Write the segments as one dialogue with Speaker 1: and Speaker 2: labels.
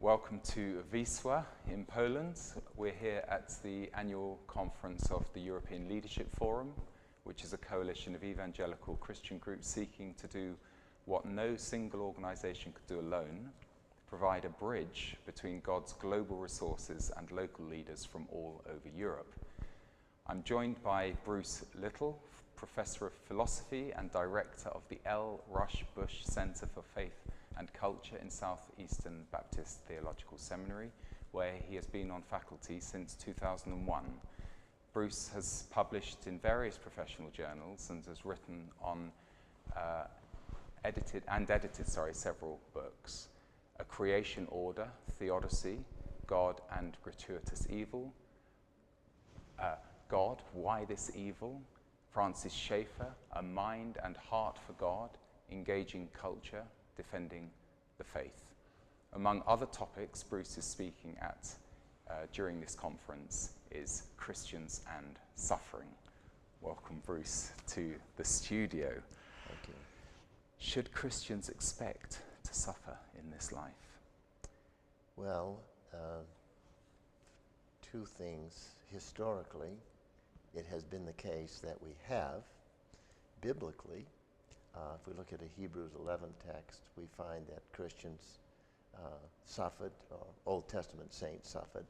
Speaker 1: Welcome to Wisła in Poland. We're here at the annual conference of the European Leadership Forum, which is a coalition of evangelical Christian groups seeking to do what no single organization could do alone, provide a bridge between God's global resources and local leaders from all over Europe. I'm joined by Bruce Little, Professor of Philosophy and Director of the L. Rush Bush Center for Faith and Culture in Southeastern Baptist Theological Seminary, where he has been on faculty since 2001. Bruce has published in various professional journals and has written on edited several books: A Creation Order, Theodicy, God and Gratuitous Evil, God, Why This Evil, Francis Schaeffer, A Mind and Heart for God, Engaging Culture, Defending the Faith. Among other topics Bruce is speaking at during this conference is Christians and Suffering. Welcome, Bruce, to the studio.
Speaker 2: Thank you.
Speaker 1: Should Christians expect to suffer in this life?
Speaker 2: Well, two things. Historically, it has been the case that we have. Biblically, if we look at a Hebrews 11 text, we find that Christians suffered, or Old Testament saints suffered.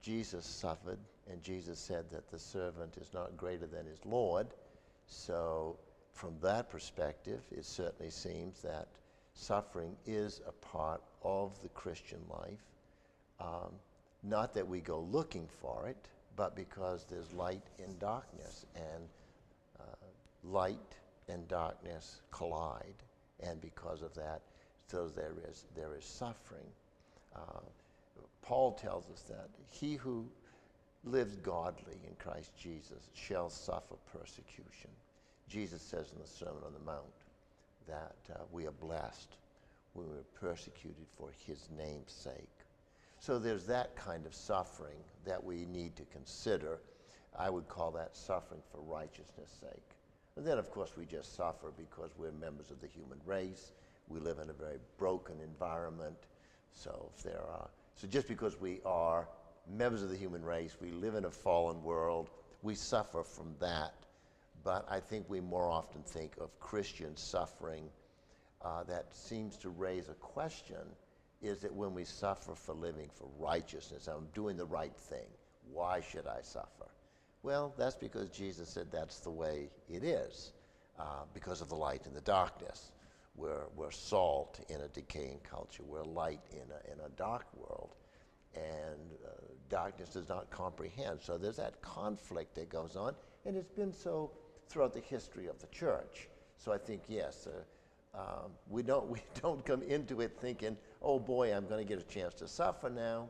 Speaker 2: Jesus suffered, and Jesus said that the servant is not greater than his Lord. So from that perspective, it certainly seems that suffering is a part of the Christian life. Not that we go looking for it, but because there's light and darkness, and light and darkness collide, and because of that, so there is suffering. Paul tells us that he who lives godly in Christ Jesus shall suffer persecution. Jesus says in the Sermon on the Mount that we are blessed when we're persecuted for his name's sake. So there's that kind of suffering that we need to consider. I would call that suffering for righteousness' sake. And then, of course, we just suffer because we're members of the human race. We live in a very broken environment. So just because we are members of the human race, we live in a fallen world, we suffer from that. But I think we more often think of Christian suffering that seems to raise a question, is that when we suffer for living for righteousness, I'm doing the right thing, why should I suffer? Well, that's because Jesus said that's the way it is, because of the light and the darkness. We're salt in a decaying culture. We're light in a dark world, and darkness does not comprehend. So there's that conflict that goes on, and it's been so throughout the history of the church. So I think, yes, we don't come into it thinking, oh boy, I'm going to get a chance to suffer now.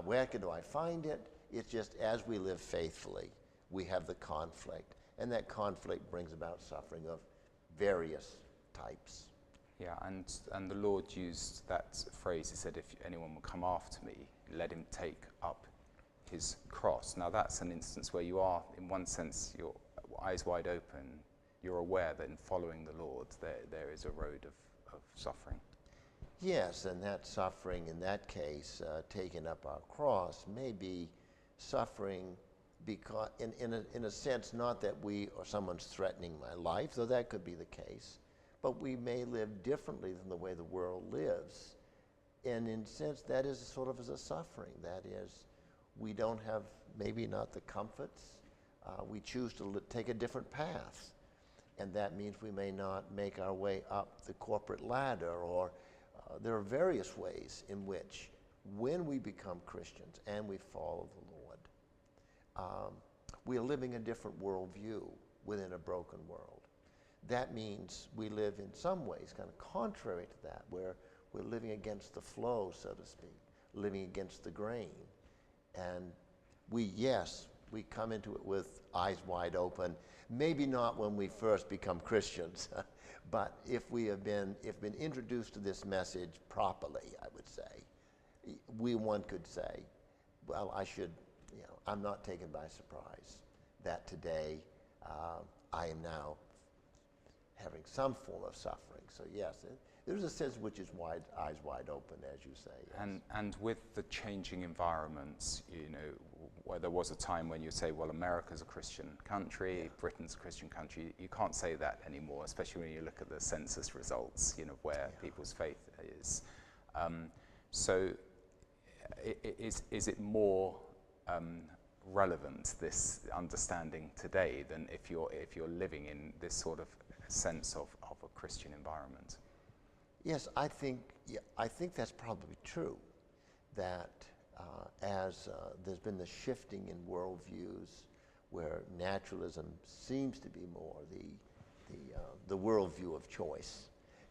Speaker 2: Where do I find it? It's just as we live faithfully, we have the conflict, and that conflict brings about suffering of various types.
Speaker 1: Yeah, and the Lord used that phrase. He said, if anyone will come after me, let him take up his cross. Now that's an instance where you are, in one sense, your eyes wide open. You're aware that in following the Lord, there is a road of suffering.
Speaker 2: Yes, and that suffering, in that case, taking up our cross, may be suffering because, in a sense, not that we or someone's threatening my life, though that could be the case, but we may live differently than the way the world lives. And in a sense, that is sort of as a suffering. That is, we don't have, maybe not the comforts. We choose to take a different path. And that means we may not make our way up the corporate ladder, or there are various ways in which, when we become Christians and we follow the Lord, we are living a different worldview within a broken world. That means we live in some ways kind of contrary to that, where we're living against the flow, so to speak, living against the grain. And we come into it with eyes wide open. Maybe not when we first become Christians, but if we've been introduced to this message properly, I would say, one could say, well, I'm not taken by surprise that today I am now having some form of suffering. So yes, There's a sense which is eyes wide open, as you say. Yes.
Speaker 1: And with the changing environments, where there was a time when you say, well, America's a Christian country, Britain's a Christian country, you can't say that anymore, especially when you look at the census results, where people's faith is. So is it more relevant, this understanding today, than if you're living in this sort of sense of a Christian environment?
Speaker 2: Yes, I think that's probably true. That as there's been the shifting in worldviews, where naturalism seems to be more the worldview of choice,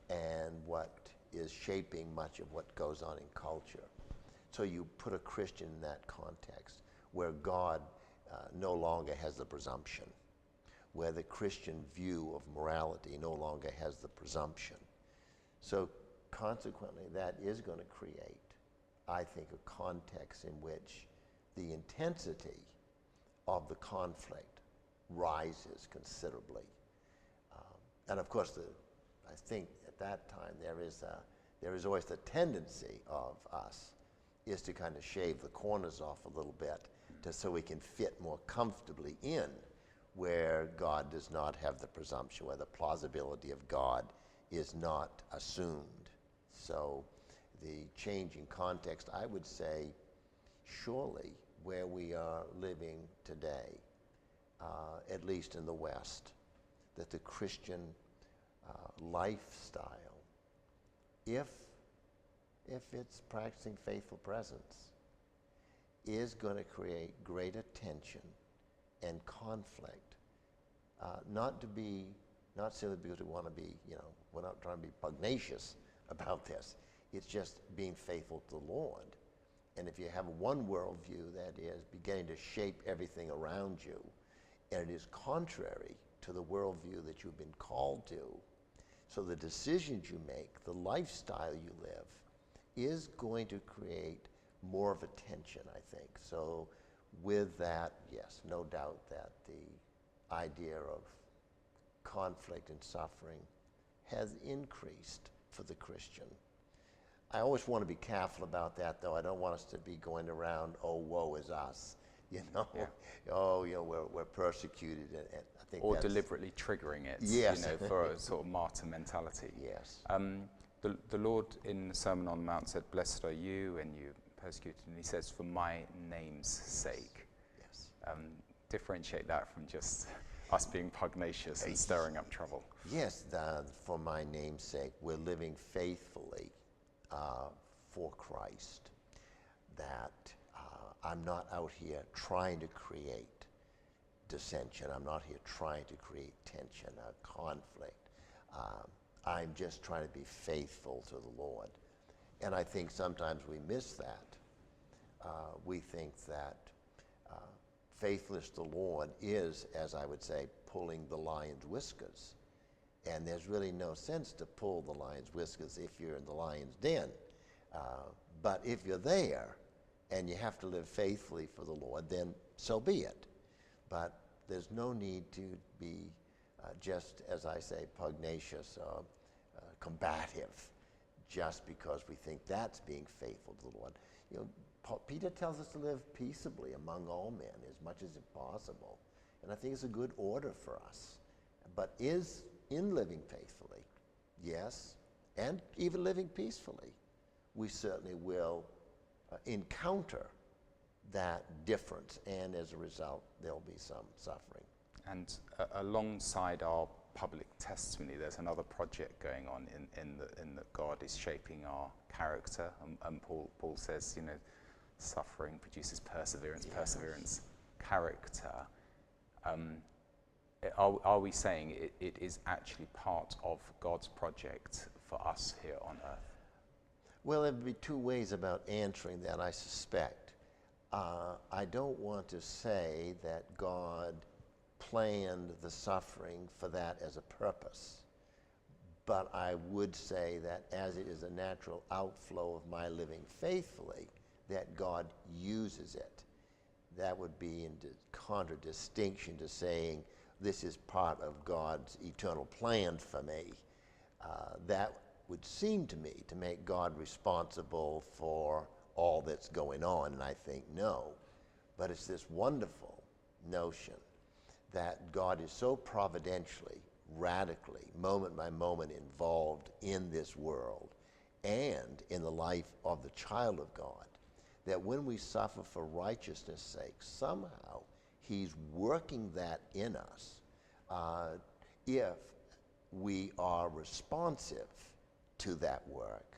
Speaker 2: and what is shaping much of what goes on in culture. So you put a Christian in that context, where God no longer has the presumption, where the Christian view of morality no longer has the presumption. So consequently, that is going to create, I think, a context in which the intensity of the conflict rises considerably. And of course, I think at that time there is always the tendency of us is to kind of shave the corners off a little bit, just so we can fit more comfortably in where God does not have the presumption, where the plausibility of God is not assumed. So the changing context, I would say, surely where we are living today, at least in the West, that the Christian lifestyle, if it's practicing faithful presence, is going to create greater tension and conflict, not simply because we want to be, we're not trying to be pugnacious about this. It's just being faithful to the Lord. And if you have one worldview that is beginning to shape everything around you, and it is contrary to the worldview that you've been called to, so the decisions you make, the lifestyle you live, is going to create more of a tension, I think. So with that, yes, no doubt that the idea of conflict and suffering has increased for the Christian. I always want to be careful about that, though. I don't want us to be going around, oh, woe is us, we're persecuted. And I think
Speaker 1: or deliberately triggering it,
Speaker 2: yes.
Speaker 1: For a sort of martyr mentality.
Speaker 2: Yes.
Speaker 1: The Lord in the Sermon on the Mount said, "Blessed are you, and you persecuted," and he says, "for my name's sake."
Speaker 2: Yes.
Speaker 1: Differentiate that from just us being pugnacious and stirring up trouble.
Speaker 2: Yes, for my name's sake, we're living faithfully for Christ. That I'm not out here trying to create dissension. I'm not here trying to create tension, conflict. I'm just trying to be faithful to the Lord. And I think sometimes we miss that. We think that faithfulness to the Lord is, as I would say, pulling the lion's whiskers. And there's really no sense to pull the lion's whiskers if you're in the lion's den. But if you're there and you have to live faithfully for the Lord, then so be it. But there's no need to be just, as I say, pugnacious or combative just because we think that's being faithful to the Lord. Peter tells us to live peaceably among all men as much as possible. And I think it's a good order for us. But is in living faithfully, yes, and even living peacefully, we certainly will encounter that difference, and as a result, there'll be some suffering.
Speaker 1: And alongside our public testimony, there's another project going on in that God is shaping our character. And Paul says, suffering produces perseverance, yes. Perseverance, character. Are we saying it is actually part of God's project for us here on earth?
Speaker 2: Well, there'd be two ways about answering that, I suspect. I don't want to say that God planned the suffering for that as a purpose, but I would say that as it is a natural outflow of my living faithfully, that God uses it. That would be in contradistinction to saying this is part of God's eternal plan for me. That would seem to me to make God responsible for all that's going on, and I think no. But it's this wonderful notion that God is so providentially, radically, moment by moment involved in this world and in the life of the child of God, that when we suffer for righteousness' sake, somehow he's working that in us if we are responsive to that work,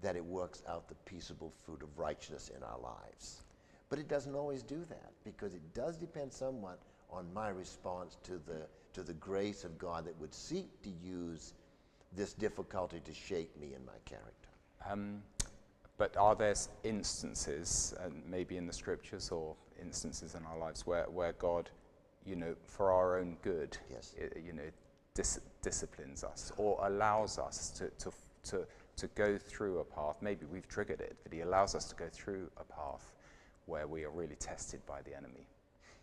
Speaker 2: that it works out the peaceable fruit of righteousness in our lives. But it doesn't always do that, because it does depend somewhat on my response to the grace of God that would seek to use this difficulty to shape me in my character.
Speaker 1: But are there instances, maybe in the scriptures or instances in our lives, where God, for our own good,
Speaker 2: Yes.
Speaker 1: Disciplines us or allows us to go through a path? Maybe we've triggered it, but he allows us to go through a path where we are really tested by the enemy.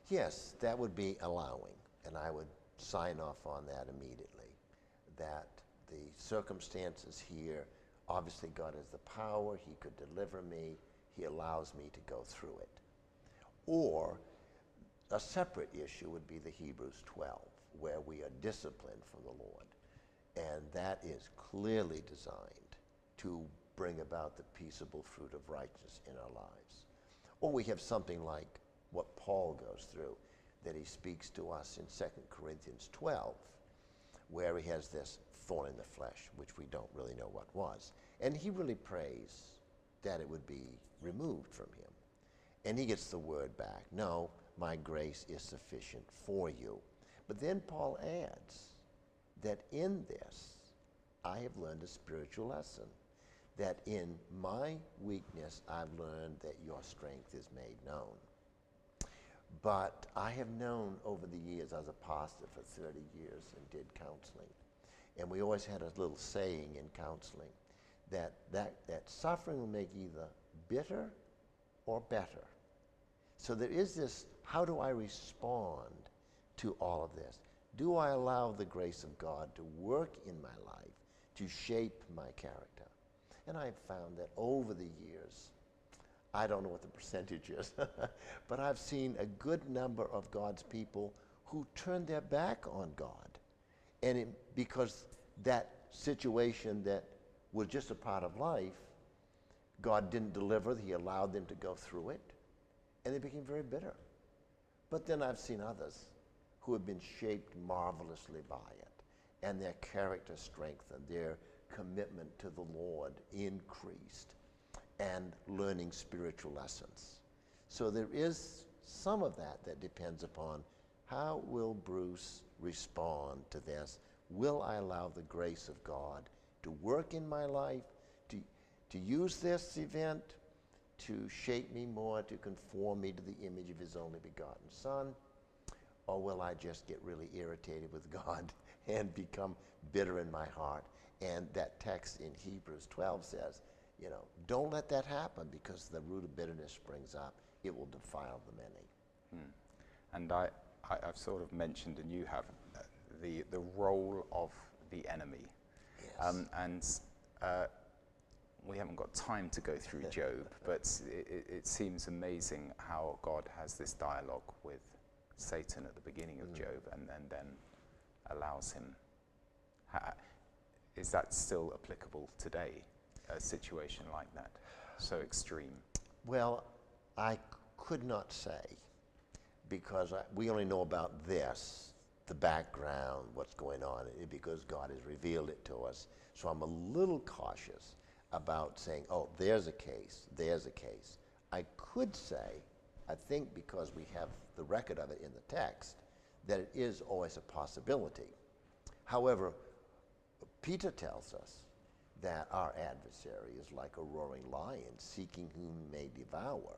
Speaker 2: Yes, that would be allowing, and I would sign off on that immediately, that the circumstances here, obviously God has the power, he could deliver me, he allows me to go through it. Or a separate issue would be the Hebrews 12, where we are disciplined from the Lord, and that is clearly designed to bring about the peaceable fruit of righteousness in our lives. Or we have something like what Paul goes through, that he speaks to us in 2 Corinthians 12, where he has this thorn in the flesh, which we don't really know what was. And he really prays that it would be removed from him. And he gets the word back, no, my grace is sufficient for you. But then Paul adds that in this, I have learned a spiritual lesson, that in my weakness, I've learned that your strength is made known. But I have known over the years, I was a pastor for 30 years and did counseling. And we always had a little saying in counseling that suffering will make either bitter or better. So there is this, how do I respond to all of this? Do I allow the grace of God to work in my life, to shape my character? And I've found that over the years, I don't know what the percentage is, but I've seen a good number of God's people who turned their back on God. And because that situation that was just a part of life, God didn't deliver, he allowed them to go through it, and they became very bitter. But then I've seen others who have been shaped marvelously by it, and their character strengthened, their commitment to the Lord increased, and learning spiritual lessons. So there is some of that depends upon how will Bruce respond to this. Will I allow the grace of God to work in my life, to use this event to shape me more, to conform me to the image of his only begotten Son? Or will I just get really irritated with God and become bitter in my heart? And that text in Hebrews 12 says, don't let that happen, because the root of bitterness springs up. It will defile the many.
Speaker 1: And I've sort of mentioned, and you have, the role of the enemy.
Speaker 2: Yes.
Speaker 1: We haven't got time to go through Job, but it seems amazing how God has this dialogue with Satan at the beginning of Job, and then allows him. Is that still applicable today, a situation like that, so extreme?
Speaker 2: Well, I could not say, because we only know about this, the background, what's going on, because God has revealed it to us. So I'm a little cautious about saying, oh, there's a case. I could say, I think because we have the record of it in the text, that it is always a possibility. However, Peter tells us that our adversary is like a roaring lion, seeking whom he may devour.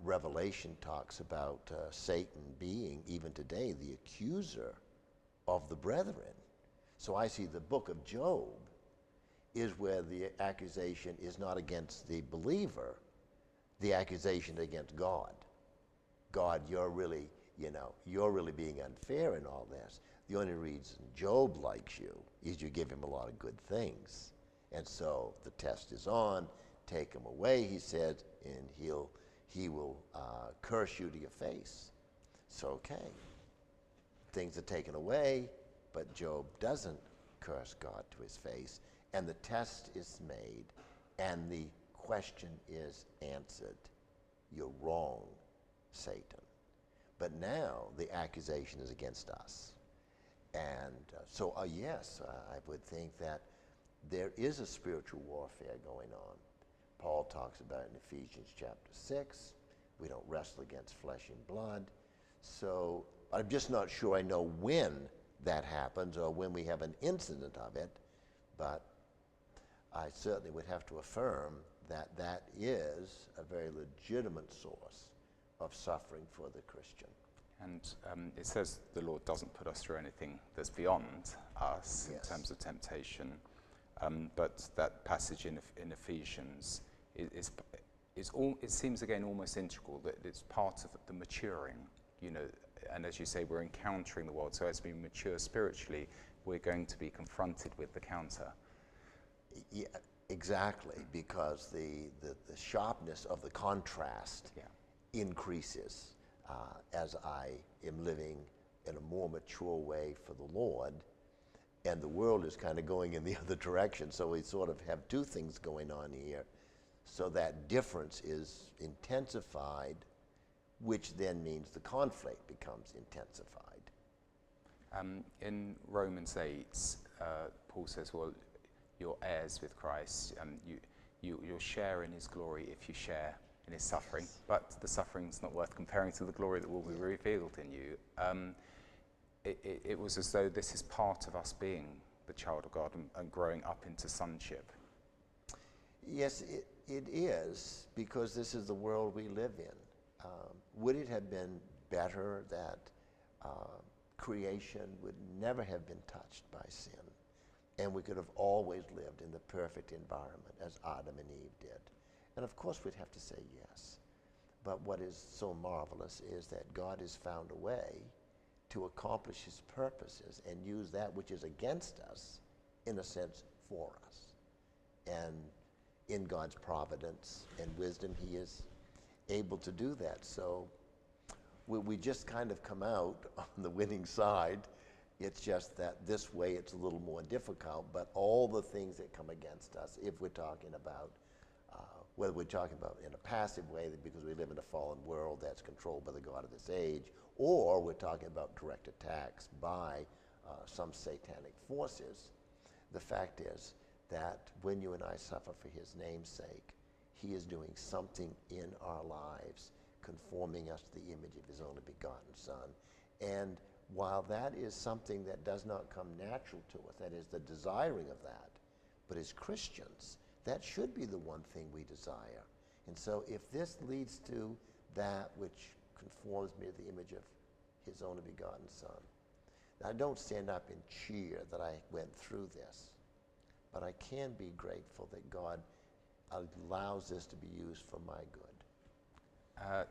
Speaker 2: Revelation talks about Satan being, even today, the accuser of the brethren. So I see the book of Job is where the accusation is not against the believer, the accusation against God. God, you're really you know, you're really being unfair in all this. The only reason Job likes you is you give him a lot of good things. And so the test is on. Take him away, he said, and he will curse you to your face. So, okay. Things are taken away, but Job doesn't curse God to his face. And the test is made, and the question is answered. You're wrong, Satan. But now the accusation is against us. And yes, I would think that there is a spiritual warfare going on. Paul talks about it in Ephesians chapter 6. We don't wrestle against flesh and blood. So I'm just not sure I know when that happens or when we have an incident of it, but I certainly would have to affirm that that is a very legitimate source of suffering for the Christian.
Speaker 1: And it says the Lord doesn't put us through anything that's beyond us
Speaker 2: Yes.
Speaker 1: in terms of temptation. But that passage in Ephesians it seems again almost integral, that it's part of the maturing, you know. And as you say, we're encountering the world. So as we mature spiritually, we're going to be confronted with the counter.
Speaker 2: Yeah, exactly, because the sharpness of the contrast increases as I am living in a more mature way for the Lord, and the world is kind of going in the other direction. So we sort of have two things going on here. So that difference is intensified, which then means the conflict becomes intensified.
Speaker 1: In Romans 8, Paul says, well, you're heirs with Christ. You'll share in his glory if you share in his suffering.
Speaker 2: Yes.
Speaker 1: But the suffering's not worth comparing to the glory that will be revealed in you. It was as though this is part of us being the child of God and growing up into sonship.
Speaker 2: Yes, it is, because this is the world we live in. Would it have been better that creation would never have been touched by sin, and we could have always lived in the perfect environment as Adam and Eve did? And of course we'd have to say yes. But what is so marvelous is that God has found a way to accomplish his purposes and use that which is against us, in a sense, for us. And in God's providence and wisdom, he is able to do that. So we just kind of come out on the winning side. It's just that this way it's a little more difficult, but all the things that come against us, if we're talking about, whether we're talking about in a passive way, because we live in a fallen world that's controlled by the God of this age, or we're talking about direct attacks by some satanic forces, the fact is that when you and I suffer for his name's sake, he is doing something in our lives, conforming us to the image of his only begotten Son. And while that is something that does not come natural to us, that is the desiring of that, but as Christians, that should be the one thing we desire. And so if this leads to that which conforms me to the image of his only begotten Son, I don't stand up and cheer that I went through this, but I can be grateful that God allows this to be used for my good.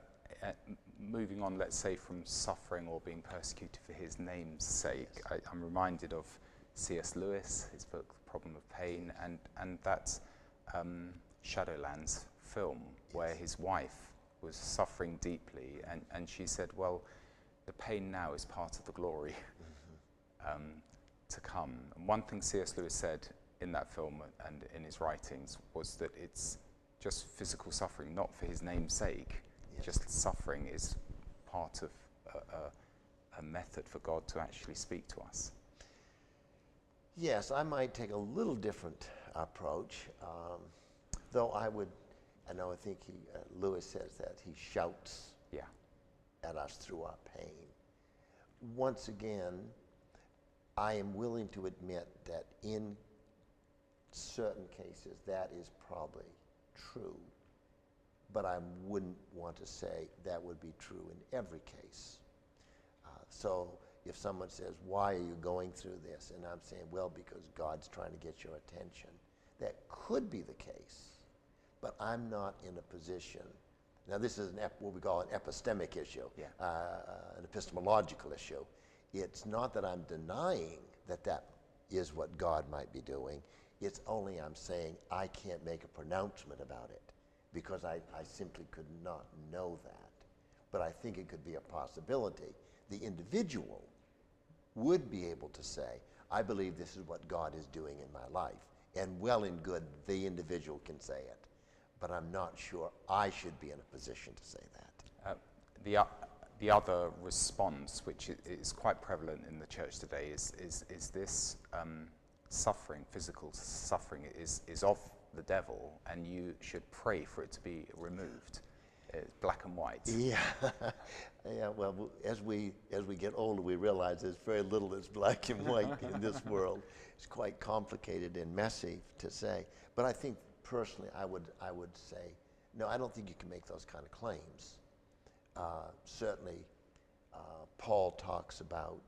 Speaker 1: Moving on, let's say, from suffering or being persecuted for his name's sake, I'm reminded of C.S. Lewis, his book, The Problem of Pain, and that Shadowlands film, where his wife was suffering deeply, and she said, well, the pain now is part of the glory to come. And one thing C.S. Lewis said in that film and in his writings was that it's just physical suffering, not for his name's sake. Yes. Just suffering is part of a method for God to actually speak to us.
Speaker 2: Yes, I might take a little different approach, though I think Lewis says that he shouts at us through our pain. Once again, I am willing to admit that in certain cases that is probably true, but I wouldn't want to say that would be true in every case. So if someone says, why are you going through this? And I'm saying, well, because God's trying to get your attention. That could be the case, but I'm not in a position Now this is what we call an epistemic issue,
Speaker 1: Yeah.
Speaker 2: an epistemological issue. It's not that I'm denying that that is what God might be doing. It's only I'm saying I can't make a pronouncement about it because I simply could not know that. But I think it could be a possibility. The individual would be able to say, I believe this is what God is doing in my life. And well and good, the individual can say it. But I'm not sure I should be in a position to say that.
Speaker 1: The other response, which is quite prevalent in the church today, is this suffering, physical suffering, is of the devil, and you should pray for it to be removed. It's black and white.
Speaker 2: Yeah, yeah. Well, as we get older, we realize there's very little that's black and white in this world. It's quite complicated and messy to say. But I think personally, I would say, no, I don't think you can make those kind of claims. Certainly, Paul talks about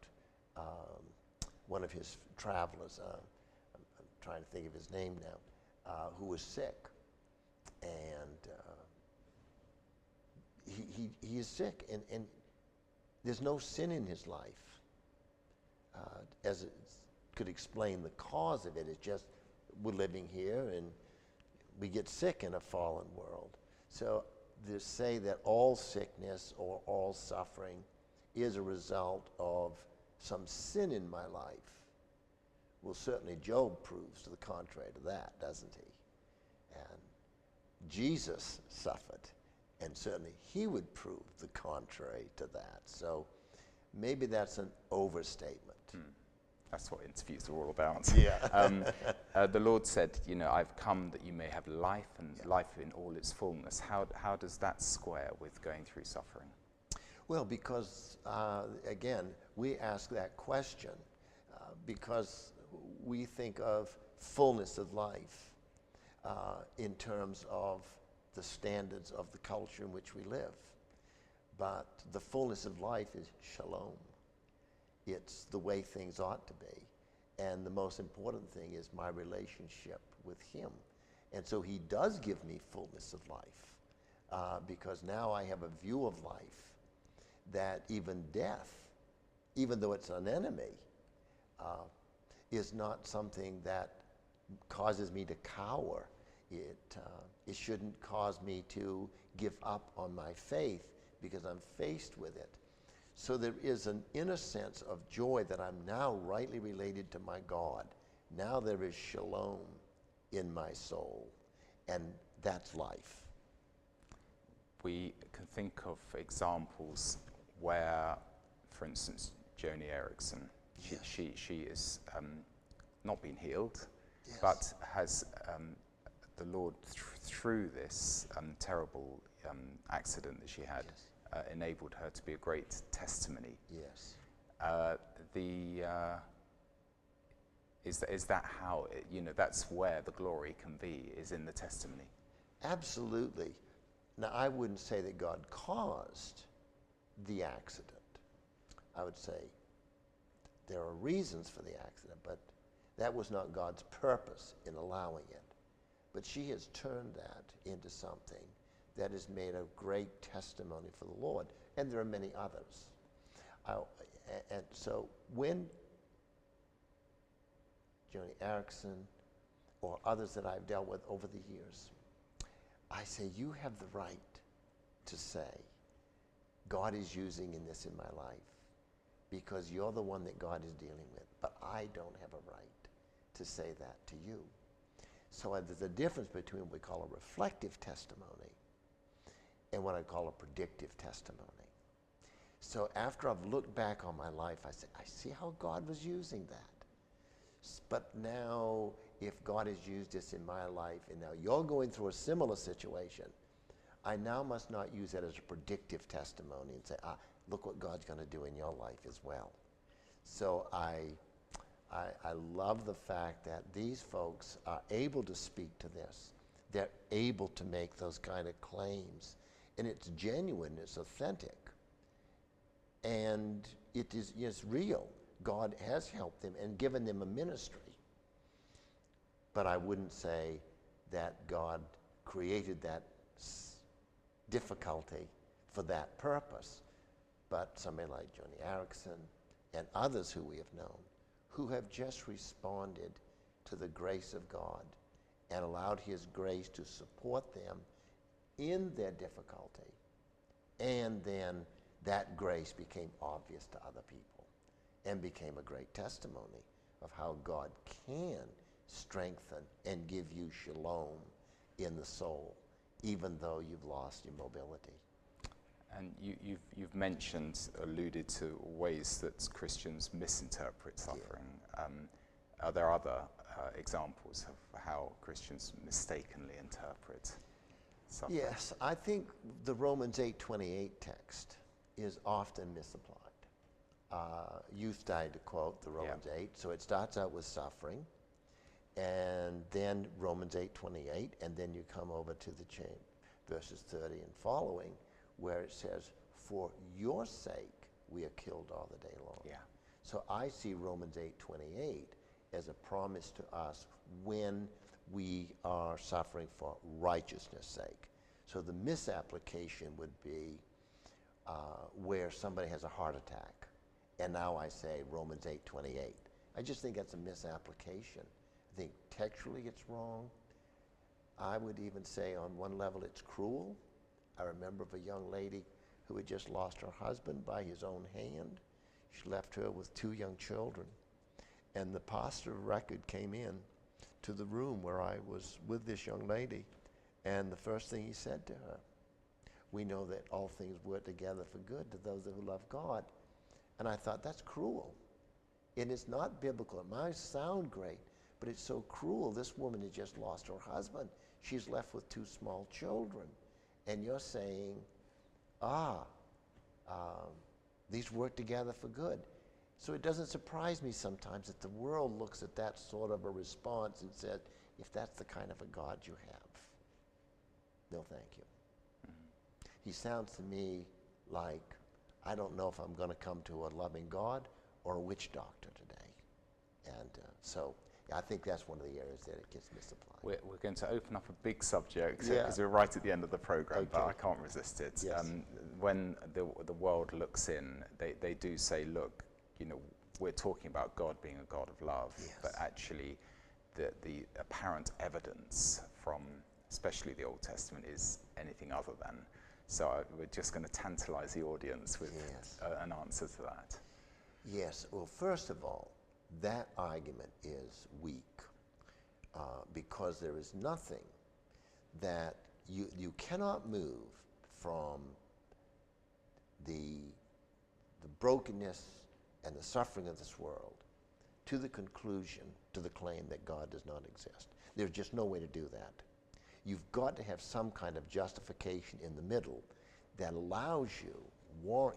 Speaker 2: one of his travelers. I'm trying to think of his name now, who was sick, and he is sick, and there's no sin in his life. As it could explain the cause of it, it's just we're living here and we get sick in a fallen world. So to say that all sickness or all suffering is a result of some sin in my life, well, certainly Job proves to the contrary to that, doesn't he? And Jesus suffered, and certainly he would prove the contrary to that. So maybe that's an overstatement.
Speaker 1: That's what interviews are all about.
Speaker 2: Yeah.
Speaker 1: The Lord said, I've come that you may have life, and life in all its fullness. How does that square with going through suffering?
Speaker 2: Well, because, again, we ask that question because we think of fullness of life in terms of the standards of the culture in which we live. But the fullness of life is shalom. It's the way things ought to be. And the most important thing is my relationship with him. And so he does give me fullness of life because now I have a view of life that even death, even though it's an enemy, is not something that causes me to cower. It shouldn't cause me to give up on my faith because I'm faced with it. So there is an inner sense of joy that I'm now rightly related to my God. Now there is shalom in my soul, and that's life.
Speaker 1: We can think of examples where, for instance, Joni Erickson, she is not been healed,
Speaker 2: Yes.
Speaker 1: but has the Lord, through this terrible accident that she had, enabled her to be a great testimony.
Speaker 2: Yes.
Speaker 1: Is that how that's where the glory can be, is in the testimony?
Speaker 2: Absolutely. Now, I wouldn't say that God caused the accident. I would say there are reasons for the accident, but that was not God's purpose in allowing it. But she has turned that into something that has made a great testimony for the Lord, and there are many others. And so when Joni Erickson or others that I've dealt with over the years, I say, you have the right to say, God is using in this in my life because you're the one that God is dealing with, but I don't have a right to say that to you. So there's a difference between what we call a reflective testimony and what I call a predictive testimony. So after I've looked back on my life, I say, I see how God was using that. But now, if God has used this in my life, and now you're going through a similar situation, I now must not use that as a predictive testimony and say, look what God's going to do in your life as well. So I love the fact that these folks are able to speak to this. They're able to make those kind of claims. And it's genuine, it's authentic. And it is real. God has helped them and given them a ministry. But I wouldn't say that God created that difficulty for that purpose. But somebody like Johnny Erickson and others who we have known, who have just responded to the grace of God and allowed his grace to support them in their difficulty, and then that grace became obvious to other people and became a great testimony of how God can strengthen and give you shalom in the soul, even though you've lost your mobility.
Speaker 1: And you've mentioned, alluded to ways that Christians misinterpret suffering. Yeah. Are there other examples of how Christians mistakenly interpret suffering?
Speaker 2: Yes, I think the Romans 8:28 text is often misapplied. You started to quote the Romans 8, so it starts out with suffering, and then Romans 8:28, and then you come over to the chain, verses 30 and following, where it says, "For your sake we are killed all the day long."
Speaker 1: Yeah.
Speaker 2: So I see Romans 8:28 as a promise to us when we are suffering for righteousness' sake. So the misapplication would be where somebody has a heart attack, and now I say Romans 8:28. I just think that's a misapplication. I think textually it's wrong. I would even say on one level it's cruel. I remember of a young lady who had just lost her husband by his own hand. She left her with 2 young children. And the pastor of record came in to the room where I was with this young lady. And the first thing he said to her, "We know that all things work together for good to those who love God." And I thought, that's cruel. And it's not biblical. It might sound great, but it's so cruel. This woman had just lost her husband. She's left with 2 small children. And you're saying, these work together for good. So it doesn't surprise me sometimes that the world looks at that sort of a response and says, if that's the kind of a God you have, no thank you. Mm-hmm. He sounds to me like, I don't know if I'm going to come to a loving God or a witch doctor today. And so I think that's one of the areas that it gets misapplied.
Speaker 1: We're going to open up a big subject because we're right at the end of the program, but I can't resist it.
Speaker 2: Yes.
Speaker 1: When the world looks in, they do say, look, we're talking about God being a God of love, but actually the apparent evidence from especially the Old Testament is anything other than. So we're just going to tantalize the audience with an answer to that.
Speaker 2: Yes. Well, first of all, that argument is weak because there is nothing that you cannot move from the brokenness and the suffering of this world to the conclusion, to the claim that God does not exist. There's just no way to do that. You've got to have some kind of justification in the middle that allows you,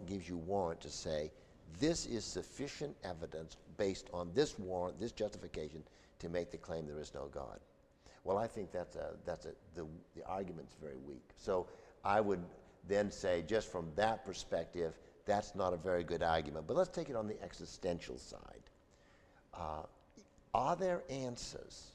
Speaker 2: gives you warrant to say, this is sufficient evidence based on this warrant, this justification, to make the claim there is no God. Well, I think the argument's very weak. So I would then say, just from that perspective, that's not a very good argument. But let's take it on the existential side. Are there answers?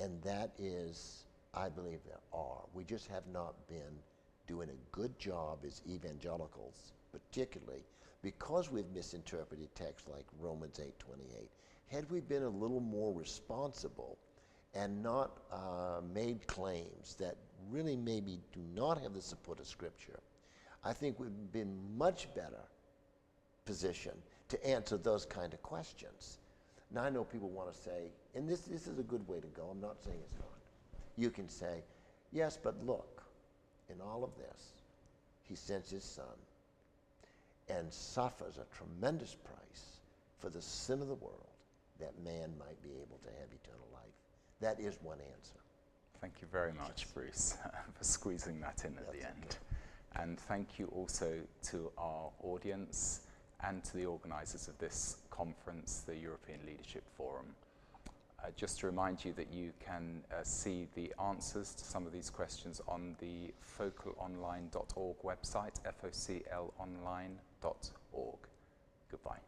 Speaker 2: And that is, I believe there are. We just have not been doing a good job as evangelicals, particularly because we've misinterpreted texts like Romans 8:28. Had we been a little more responsible and not made claims that really maybe do not have the support of Scripture, I think we've been much better positioned to answer those kind of questions. Now, I know people want to say, and this is a good way to go, I'm not saying it's not. You can say, yes, but look, in all of this, he sends his son and suffers a tremendous price for the sin of the world that man might be able to have eternal life. That is one answer.
Speaker 1: Thank you very much, Bruce, for squeezing that in at the end. And thank you also to our audience and to the organisers of this conference, the European Leadership Forum. Just to remind you that you can see the answers to some of these questions on the focalonline.org website, foclonline.org. Goodbye.